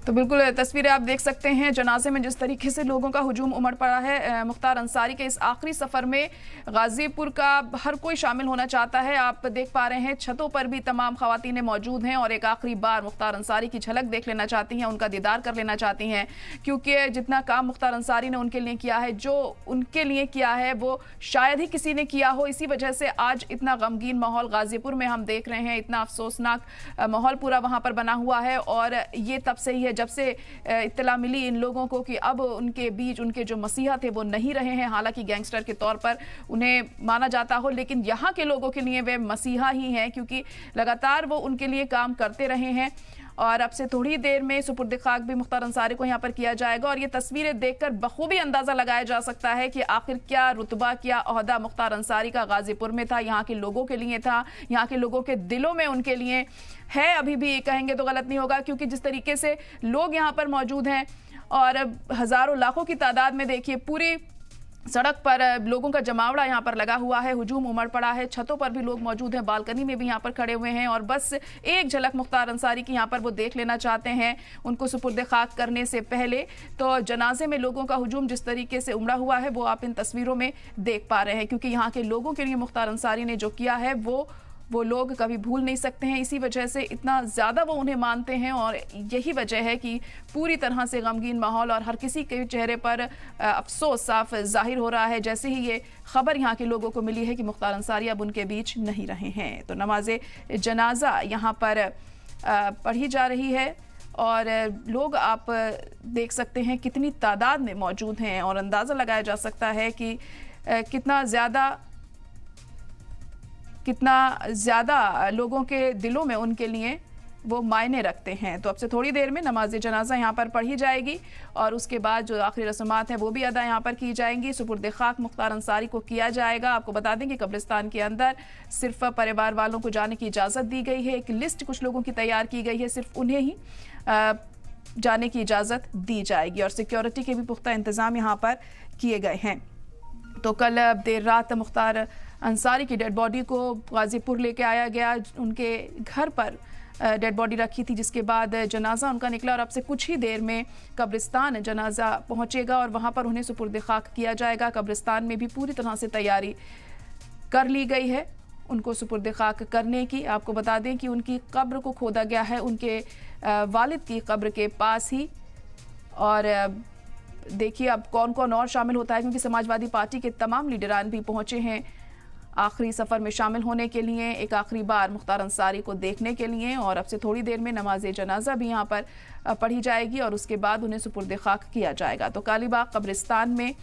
तो बिल्कुल तस्वीरें आप देख सकते हैं जनाजे में जिस तरीके से लोगों का हुजूम उमड़ पड़ा है। मुख्तार अंसारी के इस आखिरी सफ़र में गाज़ीपुर का हर कोई शामिल होना चाहता है। आप देख पा रहे हैं छतों पर भी तमाम ख़वातीनें मौजूद हैं और एक आखिरी बार मुख्तार अंसारी की झलक देख लेना चाहती हैं, उनका दीदार कर लेना चाहती हैं, क्योंकि जितना काम मुख्तार अंसारी ने उनके लिए किया है, जो उनके लिए किया है वो शायद ही किसी ने किया हो। इसी वजह से आज इतना गमगीन माहौल गाज़ीपुर में हम देख रहे हैं, इतना अफसोसनाक माहौल पूरा वहाँ पर बना हुआ है। और ये तब से ही है जब से इत्तला मिली इन लोगों को कि अब उनके बीच उनके जो मसीहा थे वो नहीं रहे हैं। हालांकि गैंगस्टर के तौर पर उन्हें माना जाता हो, लेकिन यहाँ के लोगों के लिए वे मसीहा ही हैं, क्योंकि लगातार वो उनके लिए काम करते रहे हैं। और अब से थोड़ी देर में सुपुर्द खाक भी मुख्तार अंसारी को यहाँ पर किया जाएगा। और ये तस्वीरें देखकर बखूबी अंदाज़ा लगाया जा सकता है कि आखिर क्या रुतबा, क्या ओहदा मुख्तार अंसारी का गाज़ीपुर में था, यहाँ के लोगों के लिए था, यहाँ के लोगों के दिलों में उनके लिए है। अभी भी कहेंगे तो गलत नहीं होगा, क्योंकि जिस तरीके से लोग यहाँ पर मौजूद हैं और हज़ारों लाखों की तादाद में देखिए पूरी सड़क पर लोगों का जमावड़ा यहाँ पर लगा हुआ है, हुजूम उमड़ पड़ा है, छतों पर भी लोग मौजूद हैं, बालकनी में भी यहाँ पर खड़े हुए हैं और बस एक झलक मुख्तार अंसारी की यहाँ पर वो देख लेना चाहते हैं उनको सुपुर्द खाक करने से पहले। तो जनाजे में लोगों का हुजूम जिस तरीके से उमड़ा हुआ है वो आप इन तस्वीरों में देख पा रहे हैं, क्योंकि यहाँ के लोगों के लिए मुख्तार अंसारी ने जो किया है वो लोग कभी भूल नहीं सकते हैं। इसी वजह से इतना ज़्यादा वो उन्हें मानते हैं और यही वजह है कि पूरी तरह से गमगीन माहौल और हर किसी के चेहरे पर अफसोस साफ जाहिर हो रहा है जैसे ही ये खबर यहाँ के लोगों को मिली है कि मुख्तार अंसारी अब उनके बीच नहीं रहे हैं। तो नमाज जनाजा यहाँ पर पढ़ी जा रही है और लोग आप देख सकते हैं कितनी तादाद में मौजूद हैं और अंदाज़ा लगाया जा सकता है कि कितना ज़्यादा लोगों के दिलों में उनके लिए वो मायने रखते हैं। तो अब से थोड़ी देर में नमाज जनाजा यहाँ पर पढ़ी जाएगी और उसके बाद जो आखिरी रस्मात हैं वो भी अदा यहाँ पर की जाएंगी। सुपुर्द खाक मुख्तार अंसारी को किया जाएगा। आपको बता दें कि कब्रिस्तान के अंदर सिर्फ परिवार वालों को जाने की इजाज़त दी गई है। एक लिस्ट कुछ लोगों की तैयार की गई है, सिर्फ उन्हें ही जाने की इजाज़त दी जाएगी और सिक्योरिटी के भी पुख्ता इंतज़ाम यहाँ पर किए गए हैं। तो कल देर रात मुख्तार अंसारी की डेड बॉडी को गाज़ीपुर लेके आया गया, उनके घर पर डेड बॉडी रखी थी, जिसके बाद जनाजा उनका निकला और अब से कुछ ही देर में कब्रिस्तान जनाजा पहुंचेगा और वहां पर उन्हें सुपुर्द खाक किया जाएगा। कब्रिस्तान में भी पूरी तरह से तैयारी कर ली गई है उनको सुपुर्द खाक करने की। आपको बता दें कि उनकी कब्र को खोदा गया है उनके वालिद की कब्र के पास ही। और देखिए अब कौन कौन और शामिल होता है, क्योंकि समाजवादी पार्टी के तमाम लीडरान भी पहुंचे हैं आखिरी सफ़र में शामिल होने के लिए, एक आखिरी बार मुख्तार अंसारी को देखने के लिए। और अब से थोड़ी देर में नमाज जनाजा भी यहाँ पर पढ़ी जाएगी और उसके बाद उन्हें सुपुर्द खाक किया जाएगा। तो कालीबाग कब्रिस्तान में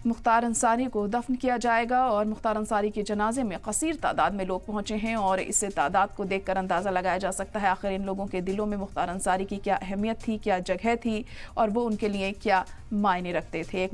मुख्तार अंसारी को दफन किया जाएगा और मुख्तार अंसारी के जनाजे में कसीर तादाद में लोग पहुंचे हैं और इस तादाद को देखकर अंदाज़ा लगाया जा सकता है आखिर इन लोगों के दिलों में मुख्तार अंसारी की क्या अहमियत थी, क्या जगह थी और वो उनके लिए क्या मायने रखते थे। एक